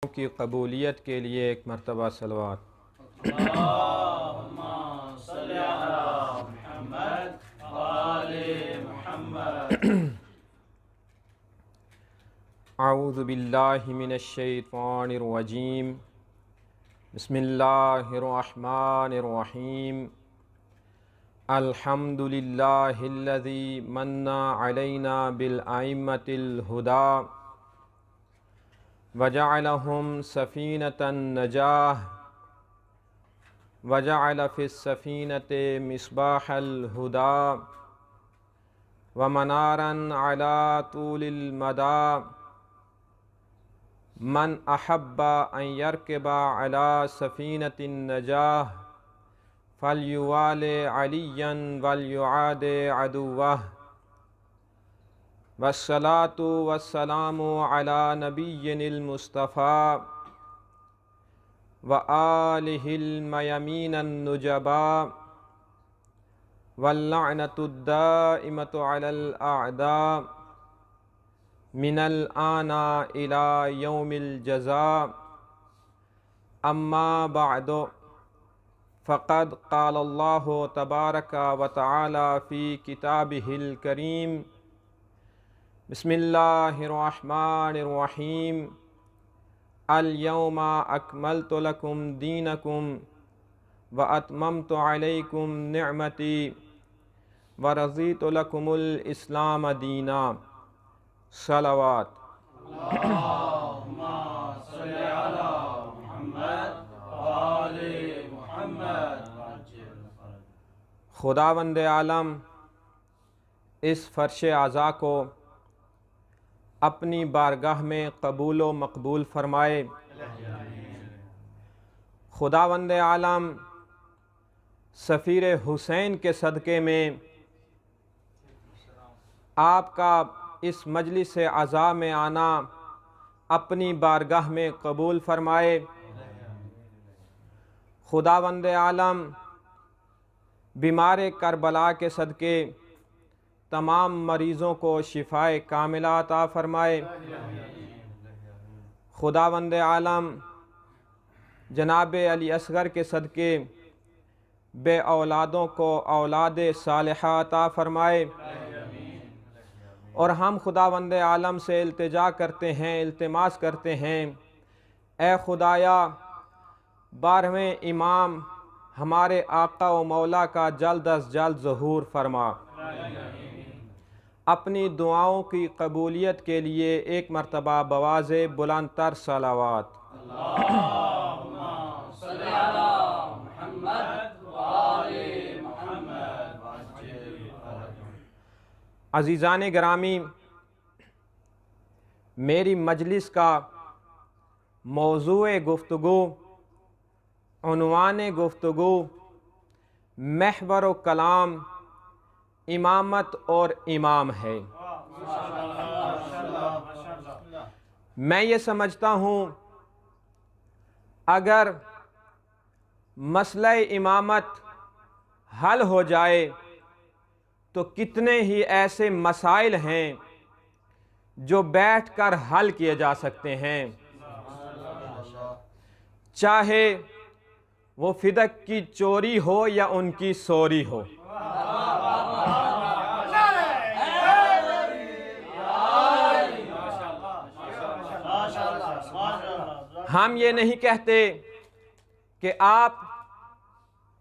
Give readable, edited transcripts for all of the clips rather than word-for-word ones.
की कबूलियत के लिए एक मरतबा सलवात। अऊज़ु बिल्लाहि मिनश शैतानिर रजीम। बिस्मिल्लाहिर रहमानिर रहीम। अल्हम्दुलिल्लाहिल्लज़ी मन्ना अलैना बिल अइम्मतिल हुदा वजअलहुम सफ़ीनतन नजाह वजअल फ़िस सफ़ीनति मिस्बाहल हुदा व मनारन अला तूलिल मदा मन अहब्बा अन यरकबा अला सफ़ीनतिन नजाह फलयुवाले अलियन वलयुआदे अदुव्वह वस्सलातु वस्सलामु अला नबिय्यिनिल मुस्तफ़ा व आलिहिल मयमीनन नुजबा वल्लअनतुद्दाइमतु अलल अअदा मिनल आना इला यौमिल जज़ा। अम्मा बअदु फ़क़द क़ालल्लाहु तबारक व तआला फ़ी किताबिहिल करीम। बिस्मिल्लाहिर्रहमानिर्रहीम। अल यौमा अकमलतु लकुम दीनकुम व अतममतु अलैकुम निअमती व रज़ीतु लकुमुल इस्लाम दीना। सलावत। खुदावंद आलम इस फ़र्श आज़ा को अपनी बारगाह में कबूल व मकबूल फ़रमाए। खुदावंद आलम सफ़ीर हुसैन के सदक़े में आपका इस मजलिस अज़ा में आना अपनी बारगाह में कबूल फ़रमाए। खुदावंद आलम बीमार करबला के सदक़े तमाम मरीज़ों को शिफ़ाए कामिला अता फ़रमाए। खुदावंद आलम जनाब अली असगर के सदक़े बे औलादों को औलाद सालिहा अता फ़रमाए। और हम खुदावंद आलम से इल्तिजा करते हैं, इल्तिमास करते हैं, ए खुदाया 12वें इमाम हमारे आका व मौला का जल्द अज़ जल्द ज़हूर फरमा। अपनी दुआओं की कबूलियत के लिए एक मरतबा बवाज़े बुलंद तर सलावात। अज़ीज़ान गिरामी, मेरी मजलिस का मौज़ूए गुफ्तगू, उन्वान गुफ्तगू, महवर व कलाम इमामत और इमाम है। मैं ये समझता हूँ अगर मसला इमामत हल हो जाए तो कितने ही ऐसे मसाइल हैं जो बैठकर हल किए जा सकते हैं, चाहे वो फिदक की चोरी हो या उनकी सोरी हो। हम ये नहीं कहते कि आप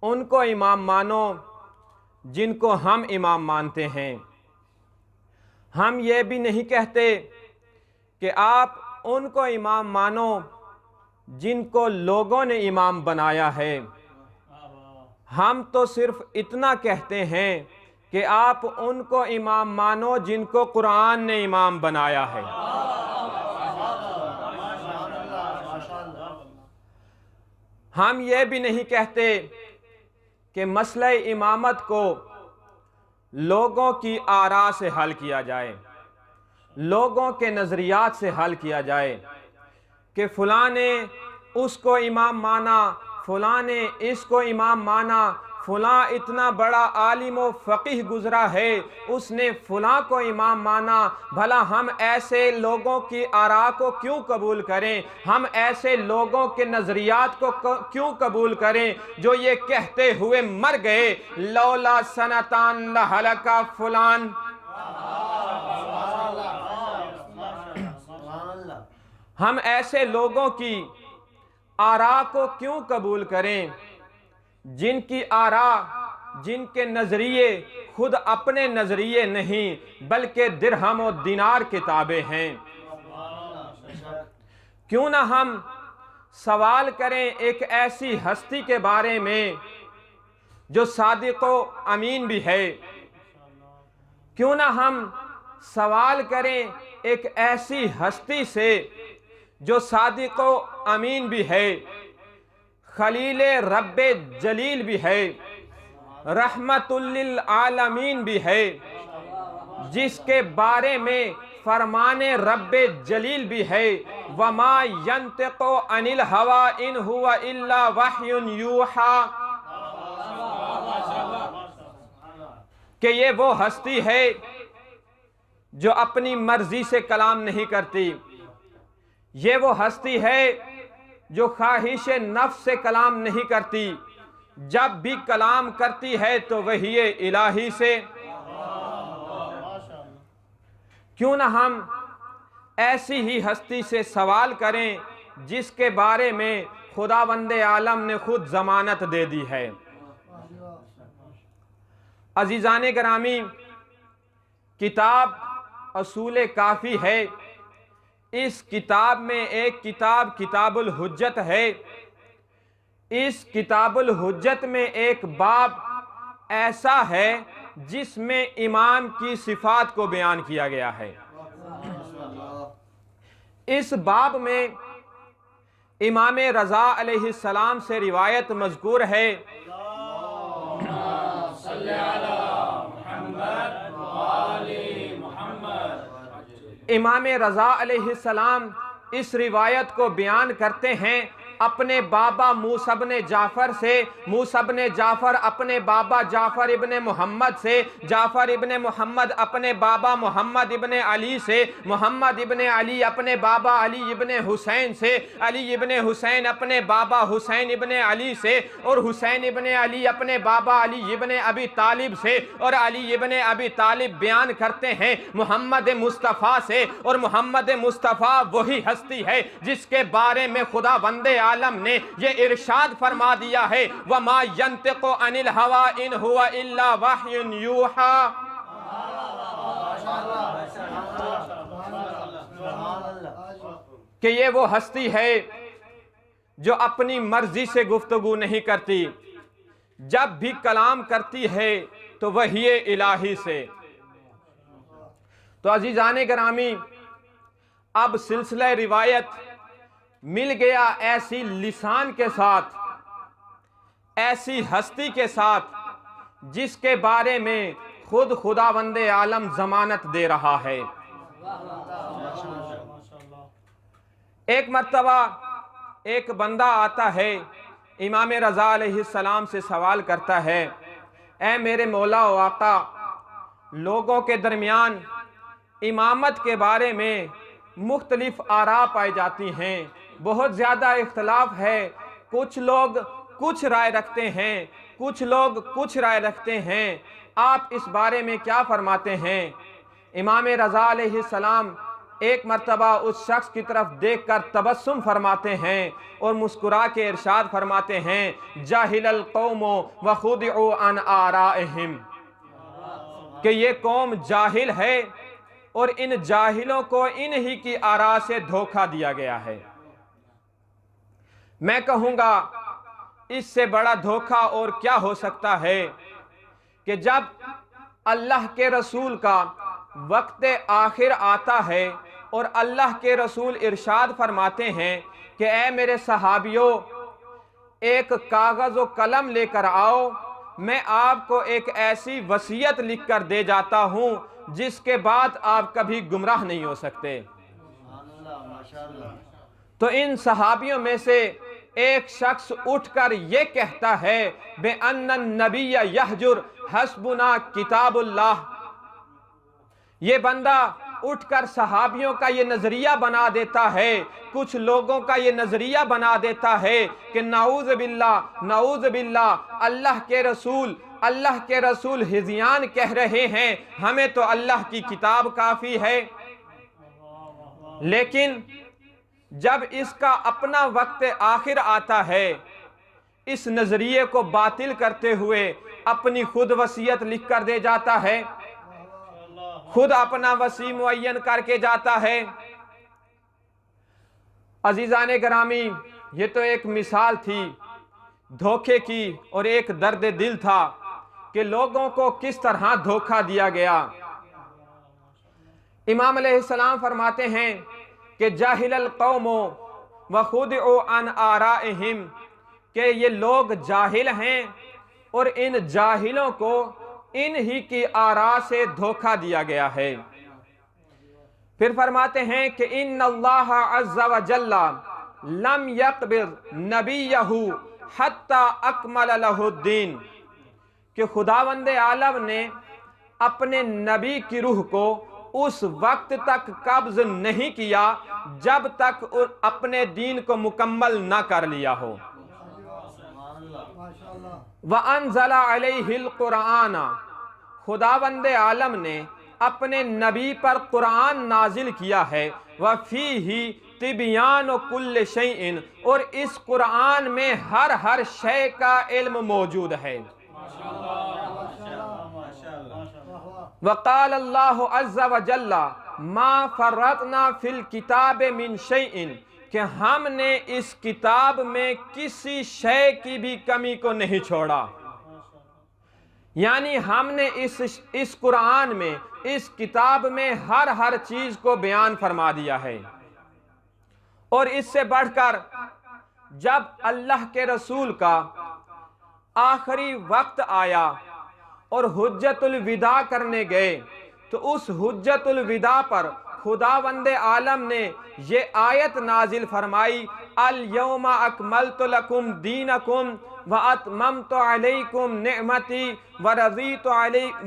उनको इमाम मानो जिनको हम इमाम मानते हैं। हम ये भी नहीं कहते कि आप उनको इमाम मानो जिनको लोगों ने इमाम बनाया है। हम तो सिर्फ इतना कहते हैं कि आप उनको इमाम मानो जिनको कुरान ने इमाम बनाया है। हम ये भी नहीं कहते कि मसला इमामत को लोगों की आरा से हल किया जाए, लोगों के नज़रियात से हल किया जाए कि फ़लाँ ने उसको इमाम माना, फ़लाँ ने इसको इमाम माना, फलां इतना बड़ा आलिम व फ़क़ीह गुज़रा है, उसने फलां को इमाम माना, भला हम ऐसे लोगों की आरा को क्यों कबूल करें, हम ऐसे लोगों के नज़रियात को क्यों कबूल करें जो ये कहते हुए मर गए, लौला सनतान लहलका फलान। हम ऐसे लोगों की आरा को क्यों कबूल करें जिनकी आरा, जिनके नजरिए खुद अपने नजरिए नहीं बल्कि दिरहम और दिनार किताबें हैं। क्यों ना हम सवाल करें एक ऐसी हस्ती के बारे में जो सादिक व अमीन भी है। क्यों ना हम सवाल करें एक ऐसी हस्ती से जो सादिक व अमीन भी है, खलील रब्बे जलील भी है, रहमतुल लिल आलमीन भी है, जिसके बारे में फरमाने रब्बे जलील भी है, वमा यंतिक़ु अनिल हवा इन हुवा इल्ला वह्युन यूहा, कि ये वो हस्ती है जो अपनी मर्जी से कलाम नहीं करती, ये वो हस्ती है जो ख्वाहिश नफ्स से कलाम नहीं करती, जब भी कलाम करती है तो वही इलाही से। क्यों ना हम ऐसी ही हस्ती से सवाल करें जिसके बारे में खुदावंदे आलम ने खुद जमानत दे दी है। अजीज़ाने गिरामी, किताब असूल काफ़ी है। इस किताब में एक किताब किताबुल हुज्जत है। इस किताबुल हुज्जत में एक बाब ऐसा है जिसमें इमाम की सिफात को बयान किया गया है। इस बाब में इमाम रज़ा अलैहिस्सलाम से रिवायत मज़कूर है। इमाम रज़ा अलैहिस्सलाम इस रिवायत को बयान करते हैं अपने बाबा मूसा इब्ने जाफ़र से। मूसा इब्ने जाफ़र अपने बाबा जाफ़र इब्ने मोहम्मद से, जाफ़र इब्ने मोहम्मद अपने बाबा मोहम्मद इब्ने अली से, मोहम्मद इब्ने अली अपने बाबा अली इब्ने हुसैन से, अली इब्ने हुसैन अपने बाबा हुसैन इब्ने अली से, और हुसैन इब्ने अली अपने बाबा अली इब्ने अबी तालिब से, और अली इब्ने अबी तालिब बयान करते हैं मोहम्मद मुस्तफ़ा से। और मोहम्मद मुस्तफ़ा वही हस्ती है जिसके बारे में खुदा बंदे आलम ने ये इरशाद फरमा दिया है, वमा यंतिक़ु अनिल हवा इन हुवा इल्ला वह्युन यूहा। कि ये वो हस्ती है जो अपनी मर्जी से गुफ्तगू नहीं करती, जब भी कलाम करती है तो वही इलाही से। तो अजीज़ाने गिरामी, अब सिलसिला रिवायत मिल गया ऐसी लिसान के साथ, ऐसी हस्ती के साथ जिसके बारे में खुद खुदावंदे आलम जमानत दे रहा है। एक मर्तबा एक बंदा आता है, इमाम रज़ा अलैहिस्सलाम से सवाल करता है, ऐ मेरे मौला व आका, लोगों के दरमियान इमामत के बारे में मुख्तलिफ आरा पाई जाती हैं, बहुत ज़्यादा इख्तलाफ है, कुछ लोग कुछ राय रखते हैं, कुछ लोग कुछ राय रखते हैं, आप इस बारे में क्या फरमाते हैं? इमाम रज़ा अलैहिस्सलाम एक मर्तबा उस शख्स की तरफ देखकर तबस्सुम फरमाते हैं और मुस्कुरा के इरशाद फरमाते हैं, जाहिलल कौमो व खुदिउ अन आराइहिम, कि ये कौम जाहिल है और इन जाहिलों को इन्हीं की आरा से धोखा दिया गया है। मैं कहूँगा इससे बड़ा धोखा और क्या हो सकता है कि जब अल्लाह के रसूल का वक्त आखिर आता है और अल्लाह के रसूल इरशाद फरमाते हैं कि ऐ मेरे सहाबियों, एक कागज़ व कलम लेकर आओ, मैं आपको एक ऐसी वसीयत लिख कर दे जाता हूँ जिसके बाद आप कभी गुमराह नहीं हो सकते। तो इन सहाबियों में से एक शख्स उठकर ये कहता है बे अन्नन नबिय्य यहजुर हस्बुना किताबुल्लाह, ये बंदा उठकर सहाबियों का ये नजरिया बना देता है, कुछ लोगों का ये नजरिया बना देता है कि नाऊज़ बिल्लाह, अल्लाह के रसूल हिज़यान कह रहे हैं, हमें तो अल्लाह की किताब काफी है। लेकिन जब इसका अपना वक्त आखिर आता है, इस नजरिए को बातिल करते हुए अपनी खुद वसीयत लिख कर दे जाता है, खुद अपना वसी मुअय्यन करके जाता है। अजीजाने ग्रामी, ये तो एक मिसाल थी धोखे की और एक दर्द दिल था कि लोगों को किस तरह धोखा दिया गया। इमाम अलैहिस्सलाम फरमाते हैं कि जाहिलल कौमो व खुदउ अन आराइहिम, कि ये लोग जाहिल हैं और इन जाहिलों को इन ही की आरा से धोखा दिया गया है। फिर फरमाते हैं कि इन्नल्लाह अज़्ज़ा व जल्ला लम यक़बिज़ नबियहु हत्ता अकमल लहुद्दीन, कि खुदावंद आलम ने अपने नबी की रूह को उस वक्त तक कब्ज नहीं किया जब तक अपने दीन को मुकम्मल न कर लिया हो। व अनज़ला अलैहिल कुरान, खुदावंद आलम ने अपने नबी पर कुरान नाजिल किया है। व फीही तिबियान कुल्ल शैइन, और इस कुरान में हर शय का इल्म मौजूद है। वक़ाल अल्लाहु अज़्ज़ा व जल्ला मा फ़र्रतना फ़िल किताब मिन शैइन, कि हमने इस किताब में किसी शय की भी कमी को नहीं छोड़ा। यानी हमने इस कुरान में, इस किताब में हर चीज को बयान फरमा दिया है। और इससे बढ़कर जब अल्लाह के रसूल का आखिरी वक्त आया और हुज्जतुल विदा करने गए, तो उस हुज्जतुल विदा पर खुदावंद आलम ने ये आयत नाजिल फरमाई, अल यौमा अकमलतु लकुम दीनकुम व अतममतु अलैकुम निअमती व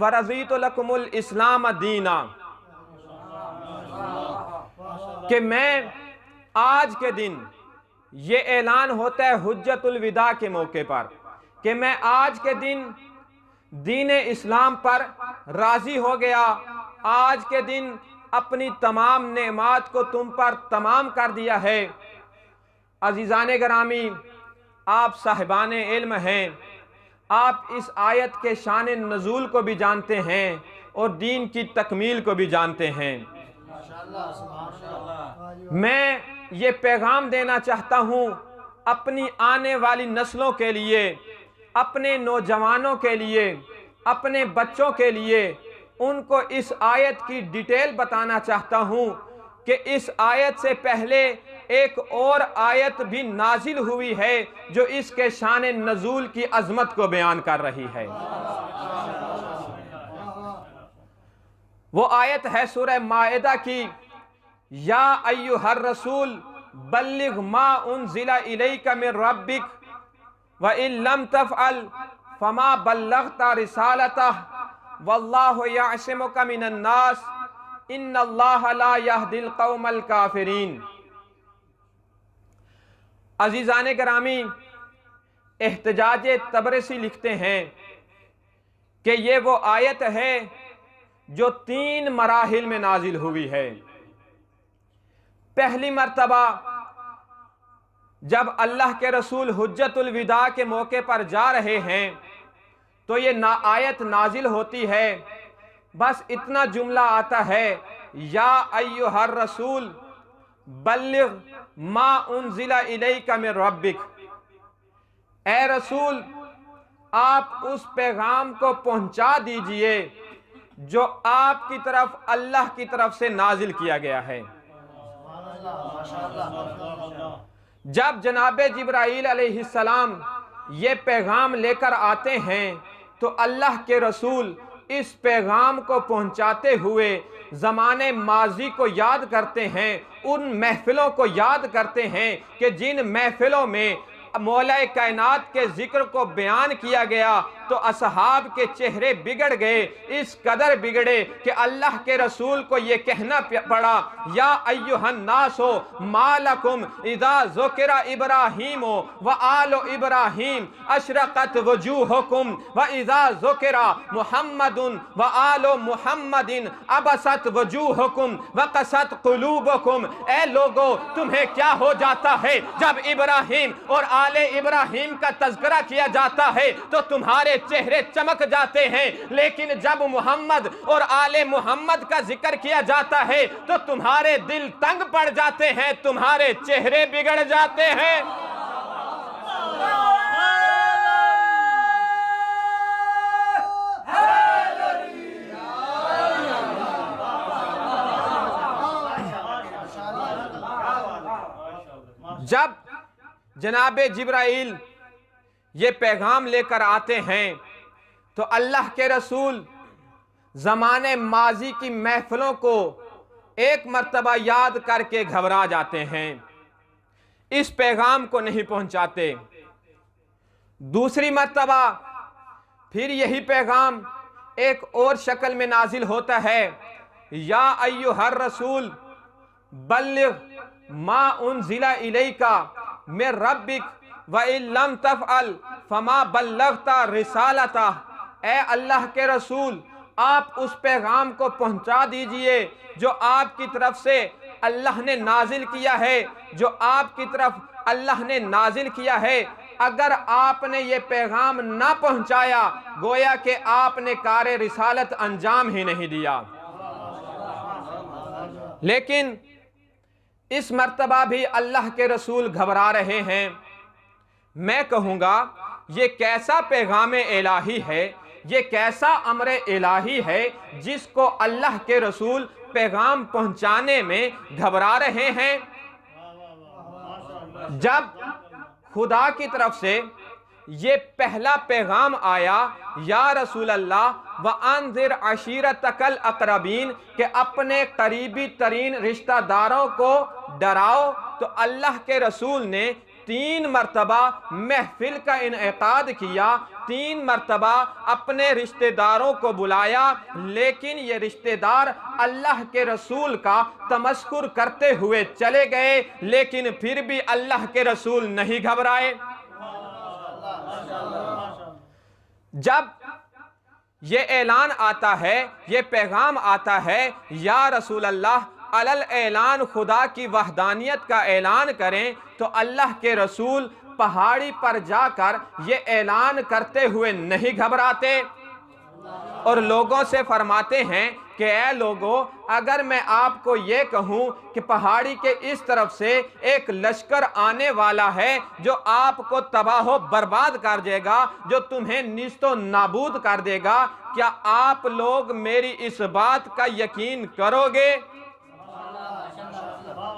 रज़ीतु लकुमुल इस्लाम दीना, कि मैं आज के दिन, ये ऐलान होता है हुज्जतुल विदा के मौके पर, कि मैं आज के दिन दीन इस्लाम पर राजी हो गया, आज के दिन अपनी तमाम नेमात को तुम पर तमाम कर दिया है। अजीज़ाने ग्रामी, आप साहिबाने इल्म हैं, आप इस आयत के शान नज़ूल को भी जानते हैं और दीन की तकमील को भी जानते हैं। मैं ये पैगाम देना चाहता हूँ अपनी आने वाली नस्लों के लिए, अपने नौजवानों के लिए, अपने बच्चों के लिए, उनको इस आयत की डिटेल बताना चाहता हूँ कि इस आयत से पहले एक और आयत भी नाजिल हुई है जो इसके शान नज़ूल की अजमत को बयान कर रही है। वो आयत है सूरह माइदा की, या अय्युहर रसूल बल्लिग मा उनज़िला इलैका मिन रब्बिक व इन लम तफ़अल फमा बल्लग़ता रिसालतह वल्लाहु यअसिमुका मिनन नास इन्नल्लाहा ला यहदिल कौमल काफिरीन। अजीज़ाने ग्रामी, एहतजाज तबरसी लिखते हैं कि ये वो आयत है जो 3 मराहिल में नाजिल हुई है। पहली मर्तबा जब अल्लाह के रसूल हुज्जतुल विदा के मौके पर जा रहे हैं तो ये आयत नाजिल होती है, बस इतना जुमला आता है, या अय्युहर रसूल बल्लिग मा उनज़िला इलैका मिन रब्बिक, ए रसूल आप उस पैगाम को पहुंचा दीजिए जो आपकी तरफ, अल्लाह की तरफ से नाजिल किया गया है। जब जनाबे जिब्राईल अलैहिस्सलाम ये पैगाम लेकर आते हैं तो अल्लाह के रसूल इस पैगाम को पहुंचाते हुए ज़माने माजी को याद करते हैं, उन महफिलों को याद करते हैं कि जिन महफिलों में मौला कायनात के जिक्र को बयान किया गया तो असहाब के चेहरे बिगड़ गए, इस कदर बिगड़े कि अल्लाह के रसूल को ये कहना पड़ा, या अय्युहन नासो मालकुम इदा ज़ुकिरा इब्राहीमो व आलो इब्राहीम अशरकत वजूहुकुम व इदा ज़ुकिरा मुहम्मदुन व आलो मुहम्मदिन अबसत वजूहुकुम व कसत कुलूबुकुम। ए लोगो, तुम्हें क्या हो जाता है जब इब्राहीम और आले इब्राहीम का तज़किरा किया जाता है तो तुम्हारे चेहरे चमक जाते हैं, लेकिन जब मोहम्मद और आले मोहम्मद का जिक्र किया जाता है तो तुम्हारे दिल तंग पड़ जाते हैं, तुम्हारे चेहरे बिगड़ जाते हैं। जब जनाबे जिब्राइल ये पैगाम लेकर आते हैं तो अल्लाह के रसूल ज़माने माजी की महफिलों को एक मर्तबा याद करके घबरा जाते हैं, इस पैगाम को नहीं पहुंचाते। दूसरी मर्तबा फिर यही पैगाम एक और शक्ल में नाजिल होता है, या अय्युहर रसूल बल्लिग मा उनज़िला इलैका मिर रब्बिक व इल्लम तफ़अल फमा बल्लगता रिसालता। ए अल्लाह के रसूल, आप उस पैगाम को पहुंचा दीजिए जो आपकी तरफ से अल्लाह ने नाजिल किया है, जो आपकी तरफ अल्लाह ने नाजिल किया है। अगर आपने ये पैगाम ना पहुंचाया, गोया कि आपने कारे रिसालत अंजाम ही नहीं दिया। लेकिन इस मर्तबा भी अल्लाह के रसूल घबरा रहे हैं। मैं कहूँगा ये कैसा पैगाम इलाही है, ये कैसा अमर इलाही है जिसको अल्लाह के रसूल पैगाम पहुंचाने में घबरा रहे हैं। जब खुदा की तरफ से ये पहला पैगाम आया, या रसूल अल्लाह व अंज़िर अशीरतकल अक़रबीन, के अपने करीबी तरीन रिश्तेदारों को डराओ, तो अल्लाह के रसूल ने 3 मरतबा महफिल का इनेकाद किया, 3 मरतबा अपने रिश्तेदारों को बुलाया, लेकिन ये रिश्तेदार अल्लाह के रसूल का तमस्कुर करते हुए चले गए, लेकिन फिर भी अल्लाह के रसूल नहीं घबराए। जब ये ऐलान आता है, ये पैगाम आता है, या रसूल अल्लाह अलल ऐलान खुदा की वहदानियत का ऐलान करें, तो अल्लाह के रसूल पहाड़ी पर जाकर ये ऐलान करते हुए नहीं घबराते और लोगों से फरमाते हैं कि ऐ लोगों, अगर मैं आपको ये कहूँ कि पहाड़ी के इस तरफ से एक लश्कर आने वाला है जो आपको तबाह बर्बाद कर देगा, जो तुम्हें निस्तो नाबूद कर देगा, क्या आप लोग मेरी इस बात का यकीन करोगे?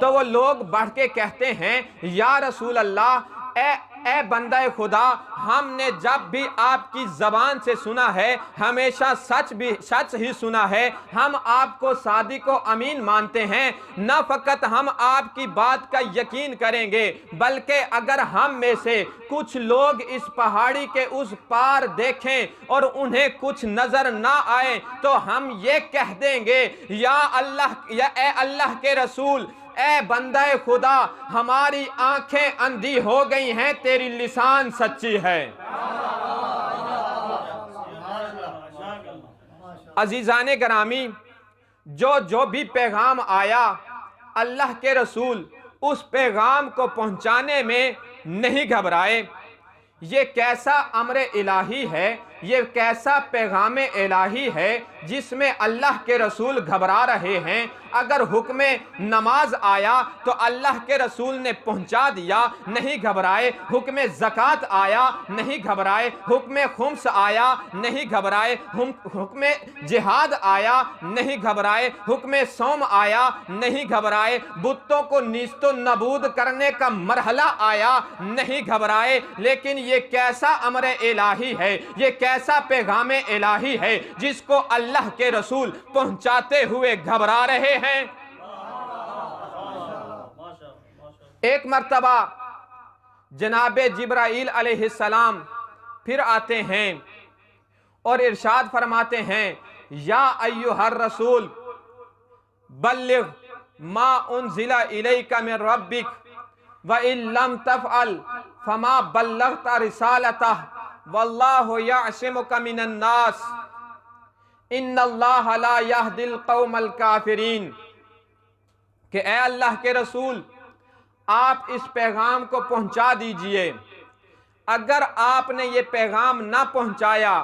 तो वो लोग बढ़ के कहते हैं, या रसूल अल्लाह, ए बंदा खुदा, हमने जब भी आपकी ज़बान से सुना है हमेशा सच ही सुना है। हम आपको सादिक व अमीन मानते हैं। न फ़कत हम आपकी बात का यकीन करेंगे, बल्कि अगर हम में से कुछ लोग इस पहाड़ी के उस पार देखें और उन्हें कुछ नज़र ना आए तो हम ये कह देंगे, या अल्लाह के रसूल, ए बंदा खुदा, हमारी आंखें अंधी हो गई हैं, तेरी लिसान सच्ची है। अजीज़ाने गरामी, जो भी पैगाम आया, अल्लाह के रसूल उस पैगाम को पहुंचाने में नहीं घबराए। ये कैसा अमर इलाही है, ये कैसा पैगाम इलाही है जिसमें अल्लाह के रसूल घबरा रहे हैं। अगर हुक्म नमाज आया तो अल्लाह के रसूल ने पहुंचा दिया, नहीं घबराए। हुक्म ज़कात आया, नहीं घबराए। हुक्म खुम्स आया, नहीं घबराए। हुक्म जिहाद आया, नहीं घबराए। हुक्म सौम आया, नहीं घबराए। बुतों को नीस्तो नबूद करने का मरहला आया, नहीं घबराए। लेकिन ये कैसा अमर इलाही है, ये कैसा पैगाम इलाही है जिसको अल्लाह के रसूल पहुंचाते हुए घबरा रहे हैं। एक मर्तबा जनाब जिब्राईल अलैहिस्सलाम फिर आते हैं और इरशाद फरमाते हैं, या अय्युहर रसूल बल्लिग मा उनज़िला इलैका मिन रब्बिक व इन लम तफ़अल फमा बल्लग़ता रिसालतह वल्लाहु यअसिमुका मिनन नास इन्नल्लाह ला यहदिल कौमल काफिरीन। कि ए अल्लाह के रसूल, आप इस पैगाम को पहुंचा दीजिए। अगर आपने ये पैगाम ना पहुंचाया,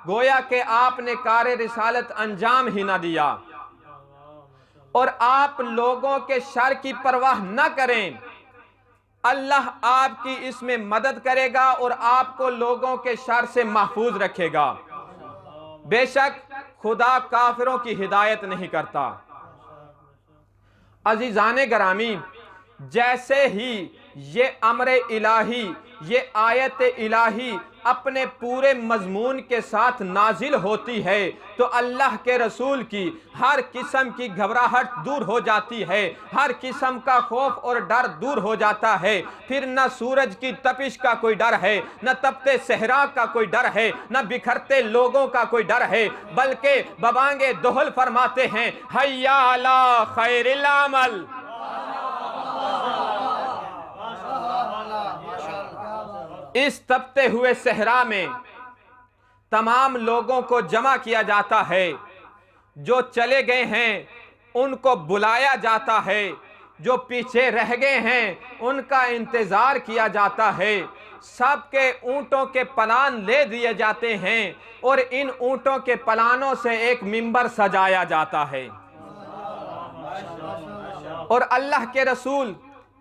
गोया कि आपने कार्य रिसालत अंजाम ही ना दिया। और आप लोगों के शर की परवाह ना करें, अल्लाह आपकी इसमें मदद करेगा और आपको लोगों के शर से महफूज रखेगा। बेशक खुदा काफिरों की हिदायत नहीं करता। अजीजाने गरामी, जैसे ही ये अमरे इलाही, ये आयत इलाही अपने पूरे मजमून के साथ नाजिल होती है तो अल्लाह के रसूल की हर किस्म की घबराहट दूर हो जाती है, हर किस्म का खौफ और डर दूर हो जाता है। फिर न सूरज की तपिश का कोई डर है, न तपते सहरा का कोई डर है, न बिखरते लोगों का कोई डर है, बल्कि बबांगे दोहल फरमाते हैं, हय्या अला खैरिल अमल। इस तपते हुए सहरा में तमाम लोगों को जमा किया जाता है। जो चले गए हैं उनको बुलाया जाता है, जो पीछे रह गए हैं उनका इंतजार किया जाता है। सबके ऊंटों के पलान ले दिए जाते हैं और इन ऊंटों के पलानों से एक मिंबर सजाया जाता है और अल्लाह के रसूल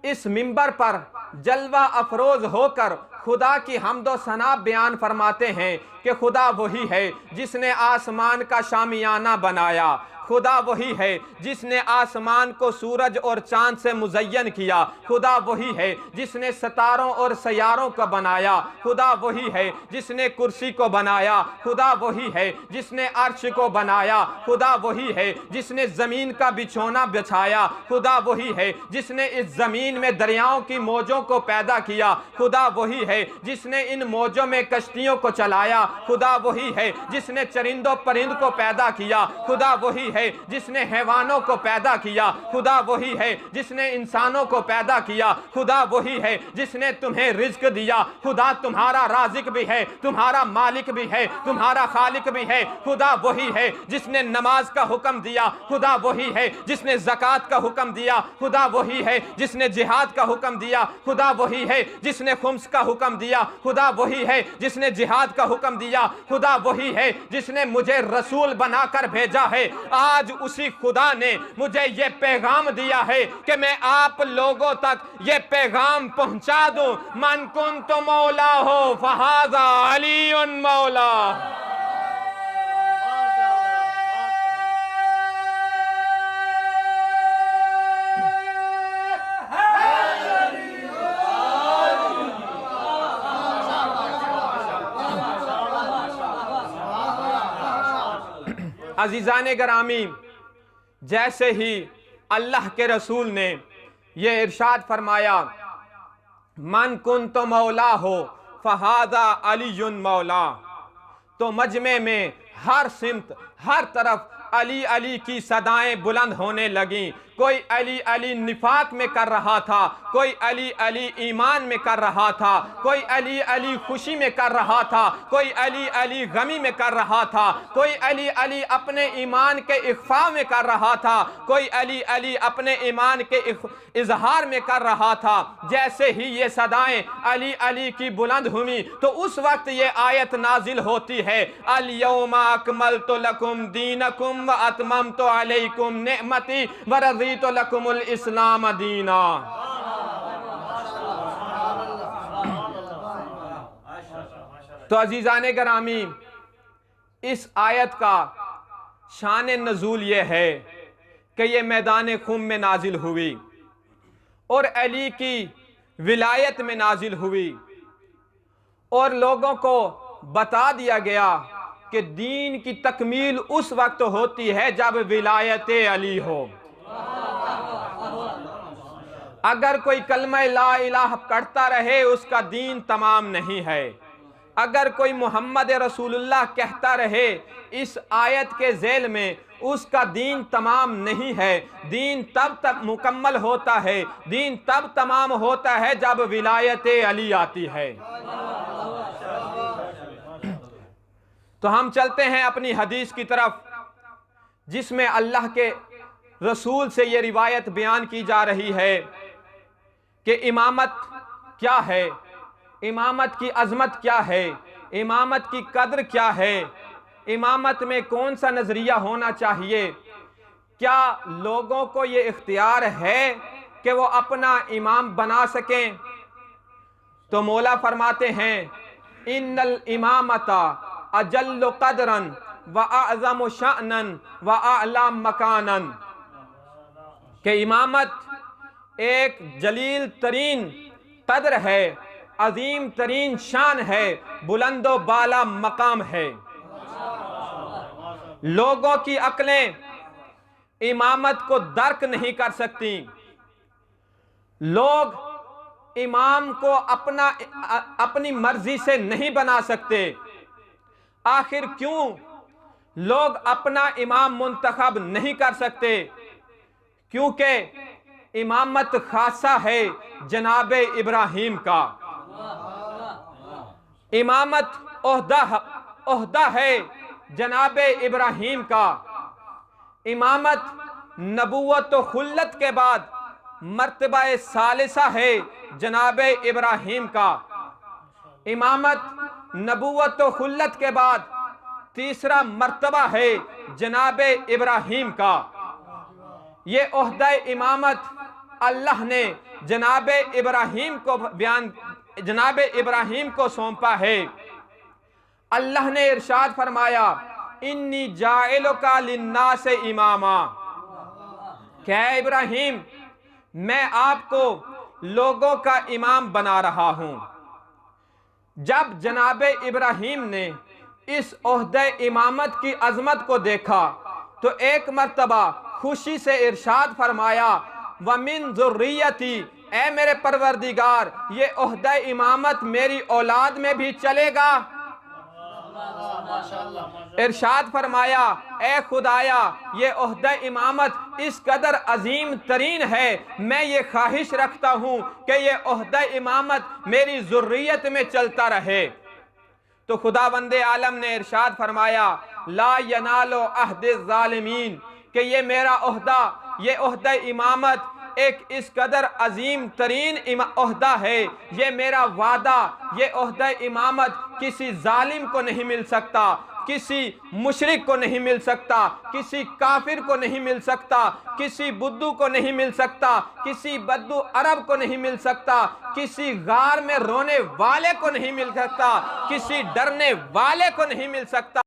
इस मिंबर पर जलवा अफरोज होकर खुदा की हम्दो सना बयान फरमाते हैं कि खुदा वही है जिसने आसमान का शामियाना बनाया, खुदा वही है जिसने आसमान को सूरज और चांद से मुज़य्यन किया, खुदा वही है जिसने सितारों और सयारों को बनाया, खुदा वही है जिसने कुर्सी को बनाया, खुदा वही है जिसने अर्श को बनाया, खुदा वही है जिसने ज़मीन का बिछोना बिछाया, खुदा वही है जिसने इस ज़मीन में दरियाओं की मौजों को पैदा किया, खुदा वही है जिसने इन मौजों में कश्तियों को चलाया, खुदा वही है जिसने चरिंदों परिंद को पैदा किया, खुदा वही है जिसने हैवानों को पैदा किया, खुदा वही है जिसने इंसानों को पैदा किया, खुदा वही है जिसने तुम्हें रिज्क दिया, खुदा तुम्हारा राजिक भी है, तुम्हारा मालिक भी है, तुम्हारा खालिक भी है, खुदा वही है जिसने नमाज का हुक्म दिया, खुदा वही है जिसने ज़कात का हुक्म दिया, खुदा वही है जिसने जिहाद का हुक्म दिया, खुदा वही है जिसने खुम्स का हुक्म दिया, खुदा वही है जिसने जिहाद का हुक्म दिया, खुदा वही है जिसने मुझे रसूल बनाकर भेजा है। आज उसी खुदा ने मुझे ये पैगाम दिया है कि मैं आप लोगों तक ये पैगाम पहुंचा दूं। मन कुन्तु मौला हो फहाज़ा अलीयुन मौला। अजीज़ाने गरामी, जैसे ही अल्लाह के रसूल ने ये इरशाद फरमाया, मन कुन्तु मौला हो फहाज़ा अलीयुन मौला, तो मजमे में हर सिमत हर तरफ अली अली की सदाएं बुलंद होने लगीं। कोई अली अली निफाक में कर रहा था, कोई अली अली ईमान में कर रहा था, कोई अली अली खुशी में कर रहा था, कोई अली अली गमी में कर रहा था, कोई अली अली अपने ईमान के इख्फा में कर रहा था, कोई अली अली अपने ईमान के इजहार में कर रहा था। जैसे ही ये सदाएं अली अली की बुलंद हुई तो उस वक्त ये आयत नाजिल होती है, अल यौमा अकमलतु लकुम दीनकुम व अतममतु अलैकुम निअमती व रज़ीतु लकुमुल इस्लाम दीना। तो अजीज़ाने गरामी, इस आयत का शान नज़ूल ये है कि ये मैदान खुम में नाजिल हुई और अली की विलायत में नाजिल हुई और लोगों को बता दिया गया कि दीन की तकमील उस वक्त होती है जब विलायत अली हो। अगर कोई कलमा ला इलाहा पढ़ता रहे उसका दीन तमाम नहीं है। अगर कोई मोहम्मद रसूलुल्लाह कहता रहे इस आयत के झेल में, उसका दीन तमाम नहीं है। दीन तब तक मुकम्मल होता है, दीन तब तमाम होता है जब विलायत अली आती है। तो हम चलते हैं अपनी हदीस की तरफ, जिसमें अल्लाह के रसूल से ये रिवायत बयान की जा रही है कि इमामत क्या है, इमामत की अजमत क्या है, इमामत की कद्र क्या है, इमामत में कौन सा नजरिया होना चाहिए, क्या लोगों को ये इख्तियार है कि वो अपना इमाम बना सकें। तो मौला फरमाते हैं इन्नल इमामता अजल्लु कदरन व अअज़मु शअनन व अअला मकानन, कि इमामत एक जलील तरीन कदर है, अजीम तरीन शान है, बुलंदो बाला मकाम है। लोगों की अक्लें इमामत को दर्क नहीं कर सकती। लोग इमाम को अपनी मर्जी से नहीं बना सकते। आखिर क्यों लोग अपना इमाम मुंतखब नहीं कर सकते? क्योंकि इमामत खासा है जनाबे इब्राहिम का। इमामत ओहदा है जनाबे इब्राहिम का। इमामत नबूवत व खुल्लत के बाद मर्तबा सालिसा है जनाबे इब्राहिम का। इमामत नबूवत व खुल्लत के बाद तीसरा मर्तबा है जनाबे इब्राहिम का। ये ओहदा इमामत अल्लाह ने जनाबे इब्राहिम को सौंपा है। अल्लाह ने इरशाद फरमाया इन्नी जाइलुका लिन्नास इमामा, क्या इब्राहिम मैं आपको लोगों का इमाम बना रहा हूं। जब जनाबे इब्राहिम ने इस ओहदे इमामत की अजमत को देखा तो एक मर्तबा खुशी से इरशाद फरमाया वमिन ज़ुर्रियती, ए मेरे परवरदिगार ये ओहदा इमामत मेरी औलाद में भी चलेगा। इरशाद फरमाया ए खुदाया ये ओहदा इमामत इस कदर अजीम तरीन है, मैं ये ख्वाहिश रखता हूँ कि ये ओहदा इमामत मेरी ज़ुर्रियत में चलता रहे। तो खुदावंदे आलम ने इरशाद फरमाया ला यनालो अहदे ज़ालिमीन, कि ये मेरा ओहदा, ये ओहदा इमामत एक इस कदर अजीम तरीन ओहदा है, ये मेरा वादा, ये ओहदा इमामत किसी जालिम को नहीं मिल सकता, किसी मुशरिक को नहीं मिल सकता, किसी काफिर को नहीं मिल सकता, किसी बुद्धू को नहीं मिल सकता, किसी बद्दू अरब को नहीं मिल सकता, किसी गार में रोने वाले को नहीं मिल सकता, किसी डरने वाले को नहीं मिल सकता,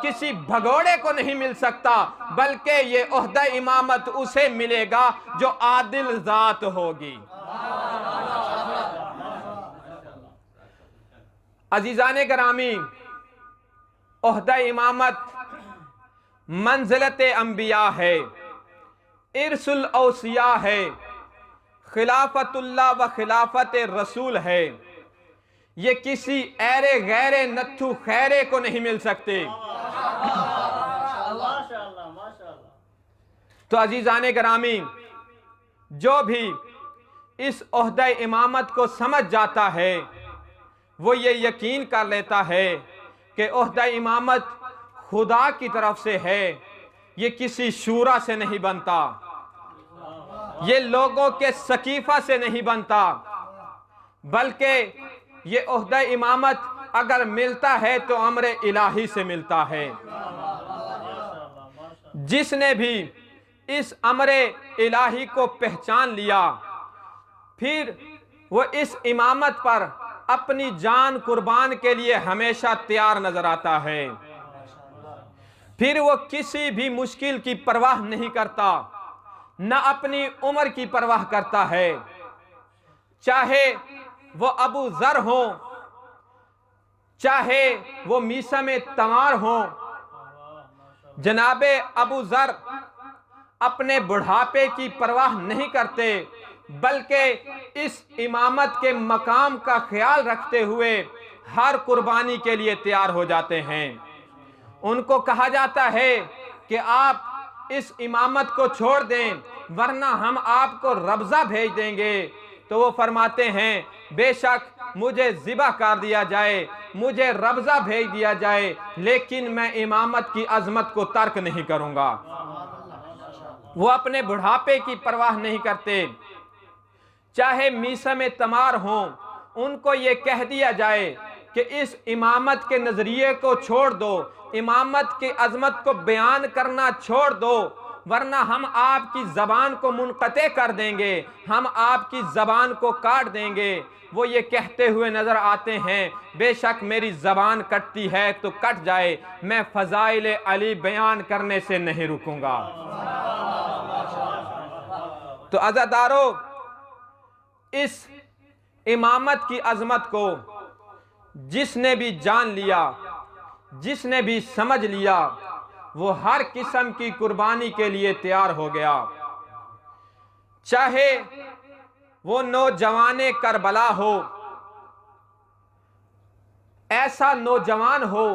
किसी भगोड़े को नहीं मिल सकता, बल्कि ये ओहदा इमामत उसे मिलेगा जो आदिल जात होगी। अजीजाने करामी, ओहदा इमामत मंजिलत अंबिया है, इरसुल औसिया है, खिलाफतुल्लाह व खिलाफत रसूल है। ये किसी ऐरे गैरे नत्थु खैरे को नहीं मिल सकते। तो अजीजाने करामी, जो भी इस ओहदा इमामत को समझ जाता है वो ये यकीन कर लेता है कि ओहदा इमामत खुदा की तरफ से है, ये किसी शूरा से नहीं बनता, ये लोगों के सकीफा से नहीं बनता, बल्कि ये ओहदा इमामत अगर मिलता है तो अमर इलाही से मिलता है। जिसने भी इस अमर इलाही को पहचान लिया फिर वो इस इमामत पर अपनी जान कुर्बान के लिए हमेशा तैयार नजर आता है। फिर वो किसी भी मुश्किल की परवाह नहीं करता, न अपनी उम्र की परवाह करता है। चाहे वो अबू जर हो, चाहे वो मीसा में तमार हो, जनाबे अबू जर अपने बुढ़ापे की परवाह नहीं करते, बल्कि इस इमामत के मकाम का ख्याल रखते हुए हर कुर्बानी के लिए तैयार हो जाते हैं। उनको कहा जाता है कि आप इस इमामत को छोड़ दें वरना हम आपको रब्ज़ा भेज देंगे। तो वो फरमाते हैं, बेशक मुझे ज़िबा कर दिया जाए, मुझे रब्ज़ा भेज दिया जाए, लेकिन मैं इमामत की अज़मत को तर्क नहीं करूँगा। वो अपने बुढ़ापे की परवाह नहीं करते, चाहे मीसम तमार हों, उनको ये कह दिया जाए कि इस इमामत के नज़रिए को छोड़ दो, इमामत की अज़मत को बयान करना छोड़ दो, वरना हम आपकी ज़बान को मुनक़ते कर देंगे, हम आपकी ज़बान को काट देंगे। वो ये कहते हुए नज़र आते हैं, बेशक मेरी ज़बान कटती है तो कट जाए, मैं फ़ज़ाइल अली बयान करने से नहीं रुकूंगा। तो अज़ादारों, इस इमामत की अज़मत को जिसने भी जान लिया, जिसने भी समझ लिया, वो हर किस्म की कुर्बानी के लिए तैयार हो गया। चाहे वो नौजवाने करबला हो, ऐसा नौजवान हो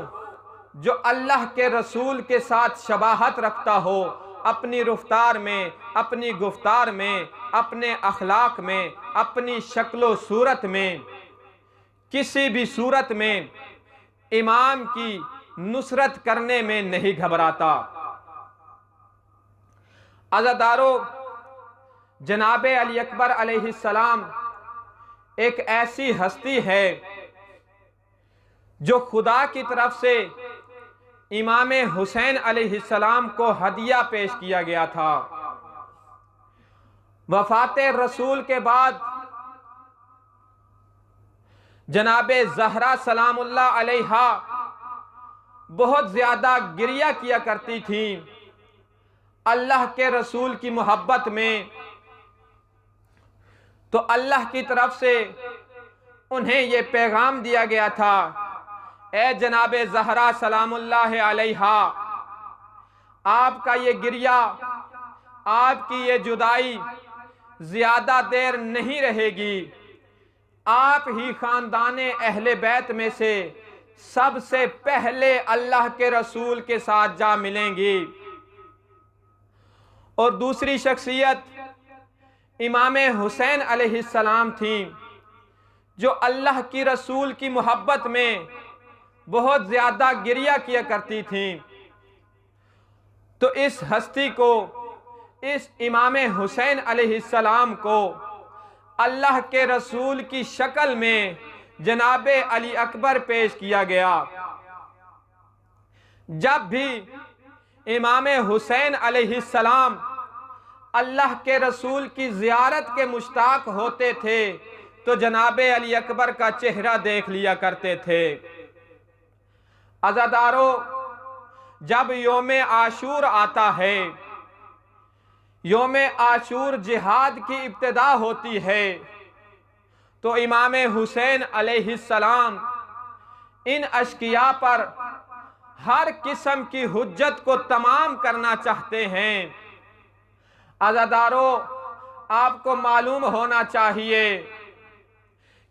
जो अल्लाह के रसूल के साथ शबाहत रखता हो, अपनी रफ्तार में, अपनी गुफ्तार में, अपने अखलाक में, अपनी शक्लो सूरत में, किसी भी सूरत में इमाम की नुसरत करने में नहीं घबराता। अज़ादारों, जनाब अली अकबर अलैहिस्सलाम एक ऐसी हस्ती है जो खुदा की तरफ से इमाम हुसैन अलैहिस्सलाम को हदिया पेश किया गया था। वफात रसूल के बाद जनाबे ज़हरा सलामुल्लाह अलैहा बहुत ज्यादा गिरिया किया करती थी अल्लाह के रसूल की मोहब्बत में। तो अल्लाह की तरफ से उन्हें यह पैगाम दिया गया था, ए जनाबे ज़हरा सलामुल्लाह अलैहा, आपका ये गिरिया, आपकी ये जुदाई ज्यादा देर नहीं रहेगी, आप ही खानदाने अहले बैत में से सबसे पहले अल्लाह के रसूल के साथ जा मिलेंगी। और दूसरी शख्सियत इमाम हुसैन अलैहिस्सलाम थी जो अल्लाह की रसूल की मोहब्बत में बहुत ज्यादा गिरिया किया करती थी। तो इस हस्ती को, इस इमाम हुसैन अलैहिस्सलाम को अल्लाह के रसूल की शक्ल में जनाबे अली अकबर पेश किया गया। जब भी इमाम हुसैन अलैहिस्सलाम अल्लाह के रसूल की ज़ियारत के मुश्ताक होते थे तो जनाबे अली अकबर का चेहरा देख लिया करते थे। अज़ादारों, जब योम आशूर आता है, योम आशूर जिहाद की इब्तिदा होती है, तो इमाम हुसैन अलैहिस्सलाम इन अशकिया पर हर किस्म की हुज्जत को तमाम करना चाहते हैं। अज़ादारों, आपको मालूम होना चाहिए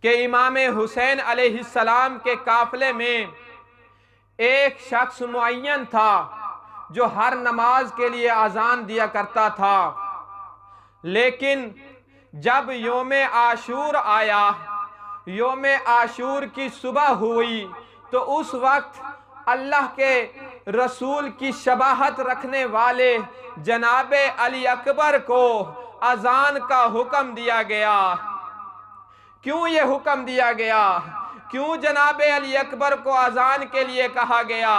कि इमाम हुसैन अलैहिस्सलाम के काफिले में एक शख्स मुअय्यन था जो हर नमाज के लिए अजान दिया करता था। लेकिन जब योम आशूर आया, योम आशूर की सुबह हुई, तो उस वक्त अल्लाह के रसूल की शबाहत रखने वाले जनाबे अली अकबर को अजान का हुक्म दिया गया। क्यों ये हुक्म दिया गया? क्यों जनाबे अली अकबर को अजान के लिए कहा गया?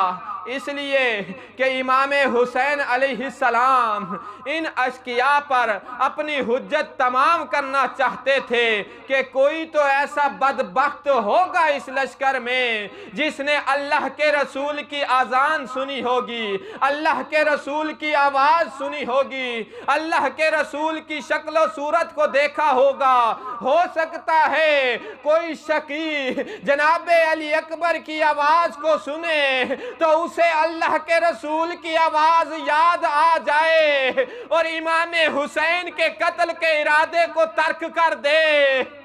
इसलिए कि इमाम हुसैन अलैहिस्सलाम इन अशकिया पर अपनी हुज्जत तमाम करना चाहते थे कि कोई तो ऐसा बदबख्त होगा इस लश्कर में जिसने अल्लाह के रसूल की आज़ान सुनी होगी, अल्लाह के रसूल की आवाज़ सुनी होगी, अल्लाह के रसूल की शक्ल सूरत को देखा होगा। हो सकता है कोई शकी जनाबे अली अकबर की आवाज़ को सुने तो उस उसे अल्लाह के रसूल की आवाज याद आ जाए और इमाम हुसैन के कत्ल के इरादे को तर्क कर दे।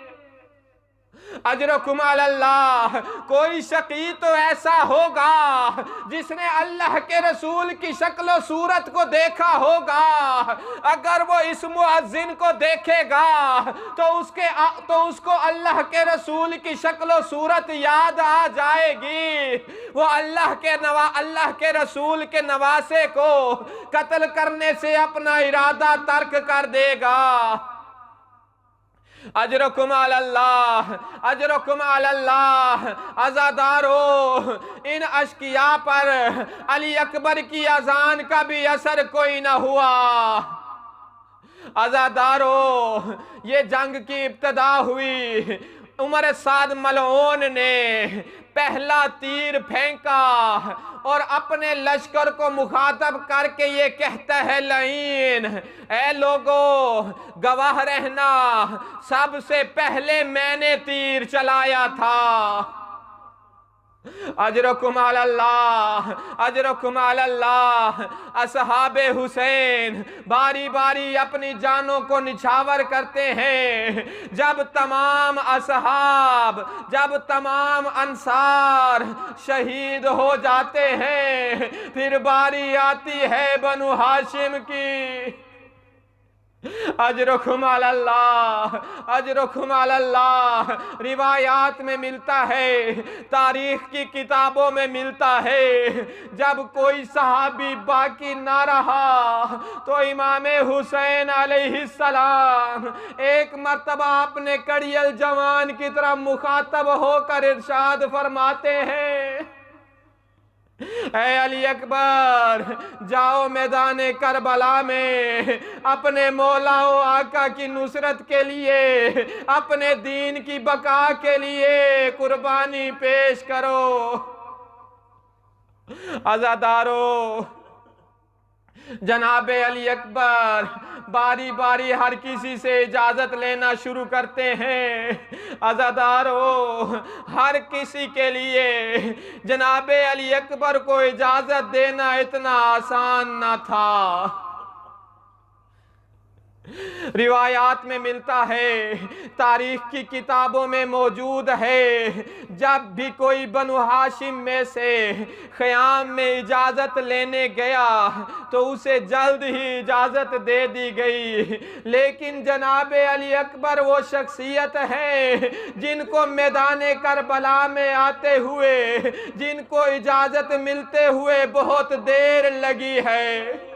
अजरुकुम अल्लाह। कोई शकी तो ऐसा होगा जिसने अल्लाह के रसूल की शक्ल और सूरत को देखा होगा, अगर वो इस मुअज्जिन को देखेगा तो उसको अल्लाह के रसूल की शक्ल और सूरत याद आ जाएगी। वो अल्लाह के रसूल के नवासे को कत्ल करने से अपना इरादा तर्क कर देगा। अजरुकुम अल्लाह, अजरुकुम अल्लाह। अज़ादारो, इन अशकिया पर अली अकबर की अजान का भी असर कोई ना हुआ। अज़ादारो, ये जंग की इब्तिदा हुई। उमर साद मलऊन ने पहला तीर फेंका और अपने लश्कर को मुखातब करके ये कहता है, लईन, ऐ लोगो गवाह रहना, सबसे पहले मैंने तीर चलाया था। अजरुकुम अल्लाह, अजरुकुम अल्लाह। असहाबे हुसैन बारी बारी अपनी जानों को निछावर करते हैं। जब तमाम असहाब, जब तमाम अंसार शहीद हो जाते हैं, फिर बारी आती है बनु हाशिम की। अजरुकुम अल्लाह, अजरुकुम अल्लाह। रिवायात में मिलता है, तारीख की किताबों में मिलता है, जब कोई सहाबी बाकी ना रहा तो इमाम हुसैन अलैहिस्सलाम एक मर्तबा अपने कड़ियल जवान की तरफ मुखातब होकर इरशाद फरमाते हैं, ऐ अली अकबर, जाओ मैदाने करबला में अपने मौला व आका की नुसरत के लिए, अपने दीन की बका के लिए कुर्बानी पेश करो। अज़ादारो, जनाबे अली अकबर बारी बारी हर किसी से इजाजत लेना शुरू करते हैं। अज़ादारो, हर किसी के लिए जनाबे अली अकबर को इजाजत देना इतना आसान ना था। रिवायात में मिलता है, तारीख की किताबों में मौजूद है, जब भी कोई बनु हाशिम में से ख़याम में इजाज़त लेने गया तो उसे जल्द ही इजाज़त दे दी गई। लेकिन जनाबे अली अकबर वो शख्सियत है जिनको मैदाने करबला में आते हुए, जिनको इजाज़त मिलते हुए बहुत देर लगी है।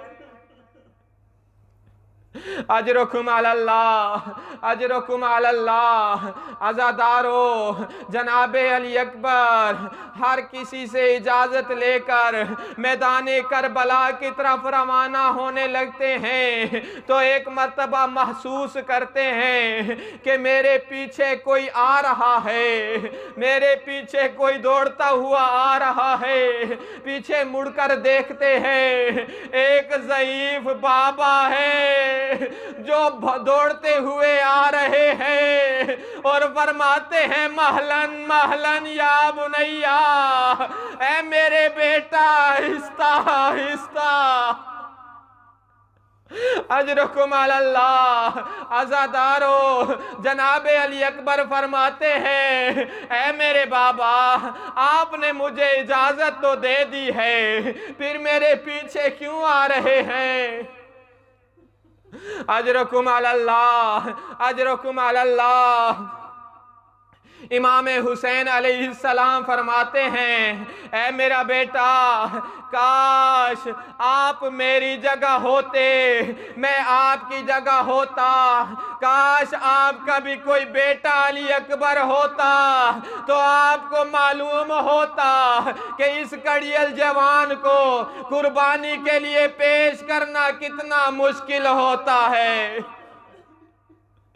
अजरुकुम अल्लाह, अजरुकुम अल्लाह। अज़ादारो, जनाबे अली अकबर हर किसी से इजाज़त लेकर मैदाने करबला की तरफ रवाना होने लगते हैं तो एक मर्तबा महसूस करते हैं कि मेरे पीछे कोई आ रहा है, मेरे पीछे कोई दौड़ता हुआ आ रहा है। पीछे मुड़कर देखते हैं, एक ज़ईफ बाबा है जो दौड़ते हुए आ रहे हैं और फरमाते हैं, महलन महलन या बुनैया, ऐ मेरे बेटा, आहिस्ता आहिस्ता। अजरुकुम अल्लाह। अज़ादारो, जनाबे अली अकबर फरमाते हैं, ऐ मेरे बाबा, आपने मुझे इजाजत तो दे दी है, फिर मेरे पीछे क्यों आ रहे हैं? अजरुकुम अल्लाह, अजरुकुम अल्लाह। इमाम हुसैन अलैहिस्सलाम फरमाते हैं, ऐ मेरा बेटा, काश आप मेरी जगह होते, मैं आपकी जगह होता, काश आपका भी कोई बेटा अली अकबर होता तो आपको मालूम होता कि इस कड़ियल जवान को कुर्बानी के लिए पेश करना कितना मुश्किल होता है।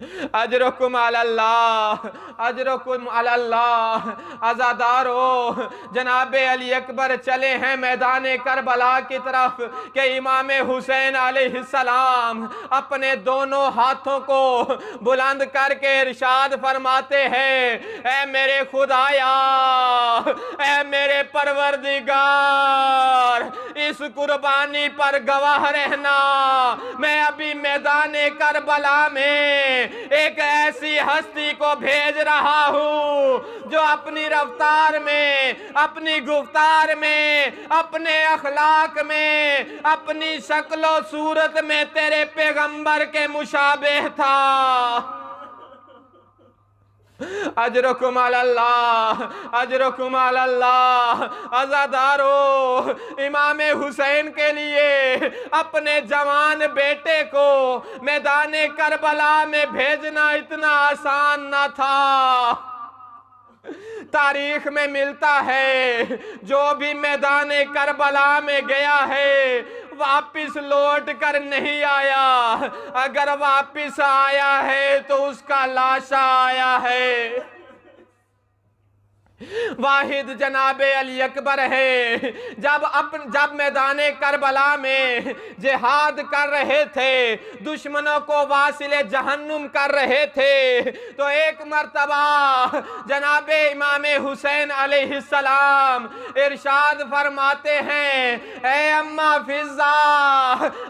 अजरुकुम अलल्लाह, अजरुकुम अलल्लाह। अज़ादारो, जनाबे अली अकबर चले हैं मैदान करबला की तरफ कि इमाम हुसैन अलैहिस्सलाम अपने दोनों हाथों को बुलंद करके इरशाद फरमाते हैं, ऐ मेरे खुदाया, ऐ मेरे परवरदिगार, इस कुर्बानी पर गवाह रहना, मैं अभी मैदान करबला में एक ऐसी हस्ती को भेज रहा हूं जो अपनी रफ्तार में, अपनी गुफ्तार में, अपने अखलाक में, अपनी शक्लो सूरत में तेरे पैगंबर के मुशाबेह था। अजरुकुम अलल्लाह, अजरुकुम अलल्लाह। अज़ादारो, इमाम हुसैन के लिए अपने जवान बेटे को मैदान करबला में भेजना इतना आसान न था। तारीख में मिलता है जो भी मैदान करबला में गया है वापिस लौट कर नहीं आया, अगर वापिस आया है तो उसका लाशा आया है। वाहिद जनाबे अली अकबर है। जब मैदान करबला में जिहाद कर रहे थे, दुश्मनों को वासिले जहन्नुम कर रहे थे, तो एक मर्तबा जनाबे इमाम हुसैन अलैहिस्सलाम इरशाद फरमाते हैं, ऐ अम्मा फिजा,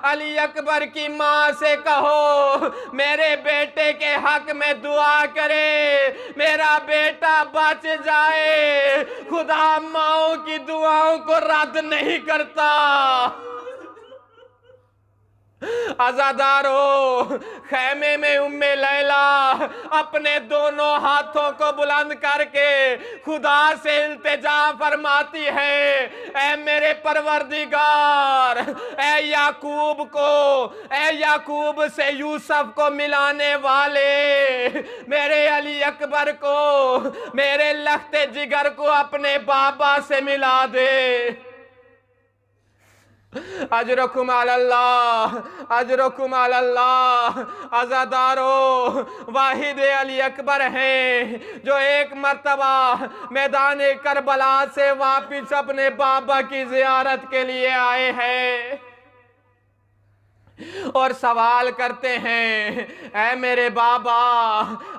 अली अकबर की माँ से कहो मेरे बेटे के हक में दुआ करे, मेरा बेटा बच जाए। खुदा माओं की दुआओं को रद्द नहीं करता। अज़ादारो, खैमे में उम्मे लैला अपने दोनों हाथों को बुलंद करके खुदा से इल्तिजा फरमाती है, ऐ मेरे परवरदिगार, ऐ याकूब को, ऐ याकूब से यूसुफ को मिलाने वाले मेरे अली अकबर को, मेरे लख्ते जिगर को अपने बाबा से मिला दे। अजरुकुम अलल्लाह, अजरुकुम अलल्लाह। अज़ादारो, वाहिद अली अकबर हैं जो एक मर्तबा मैदान करबला से वापिस अपने बाबा की जियारत के लिए आए हैं और सवाल करते हैं, ऐ मेरे बाबा,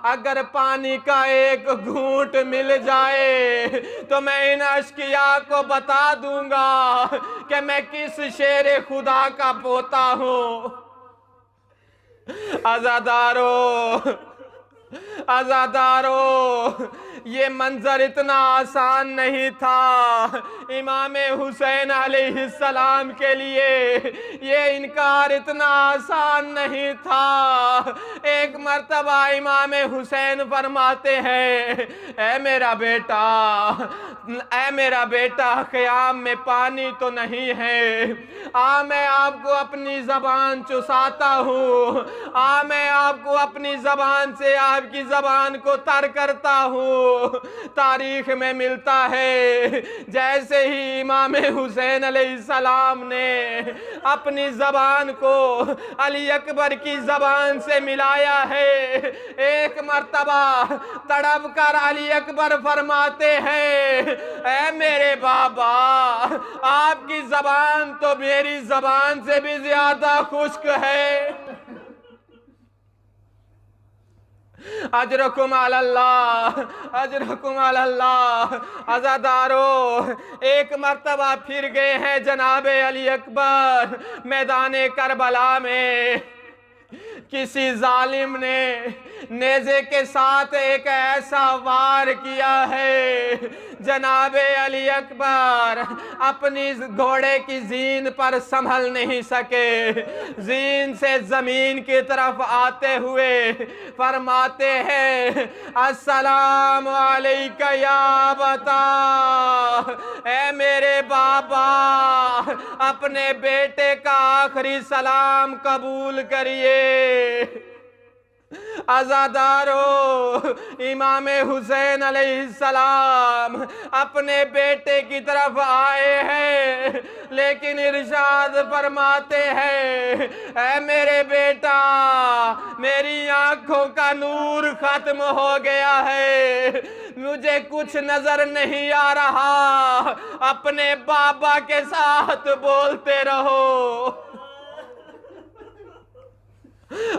अगर पानी का एक घूंट मिल जाए तो मैं इन अश्किया को बता दूंगा कि मैं किस शेर खुदा का पोता हूं। अज़ादारो, अज़ादारो, ये मंजर इतना आसान नहीं था इमाम हुसैन अलैहिस्सलाम के लिए, ये इनकार इतना आसान नहीं था। एक मर्तबा इमाम हुसैन फरमाते हैं, ऐ मेरा बेटा, ऐ मेरा बेटा, क़याम में पानी तो नहीं है, आ मैं आपको अपनी ज़बान चुसाता हूँ, आ मैं आपको अपनी ज़बान से आपकी ज़बान को तर करता हूँ। तारीख में मिलता है जैसे ही इमाम हुसैन अलैहिस्सलाम ने अपनी जबान को अली अकबर की जबान से मिलाया है, एक मर्तबा तड़प कर अली अकबर फरमाते हैं, ऐ मेरे बाबा, आपकी जबान तो मेरी जबान से भी ज्यादा खुश्क है। अजरुकुम अलल्लाह, अजरुकुम अलल्लाह। अज़ादारो, एक मर्तबा फिर गए हैं जनाबे अली अकबर मैदान करबला में। किसी जालिम ने नेज़े के साथ एक ऐसा वार किया है, जनाबे अली अकबर अपनी घोड़े की जीन पर संभल नहीं सके, जीन से जमीन की तरफ आते हुए फरमाते हैं, अस्सलाम अलैका या बता, ऐ मेरे बाबा, अपने बेटे का आखिरी सलाम कबूल करिए। आज़ादारो, इमाम हुसैन अलैहिस्सलाम अपने बेटे की तरफ आए हैं, लेकिन इरशाद फरमाते हैं, ऐ मेरे बेटा, मेरी आंखों का नूर खत्म हो गया है, मुझे कुछ नजर नहीं आ रहा, अपने बाबा के साथ बोलते रहो।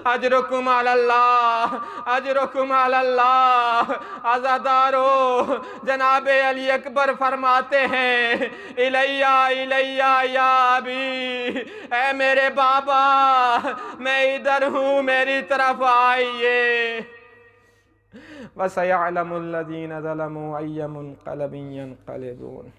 अजरुकुम अल्लाह, अजरुकुम अल्लाह। आज़ादारो, जनाबे अली अकबर फरमाते हैं, इलैया इलैया या अबी, ऐ मेरे बाबा, मैं इधर हूँ, मेरी तरफ आइए। वसयअलमुल्लज़ीना ज़लमू अय्य मुनक़लबिन यन्क़लिबून।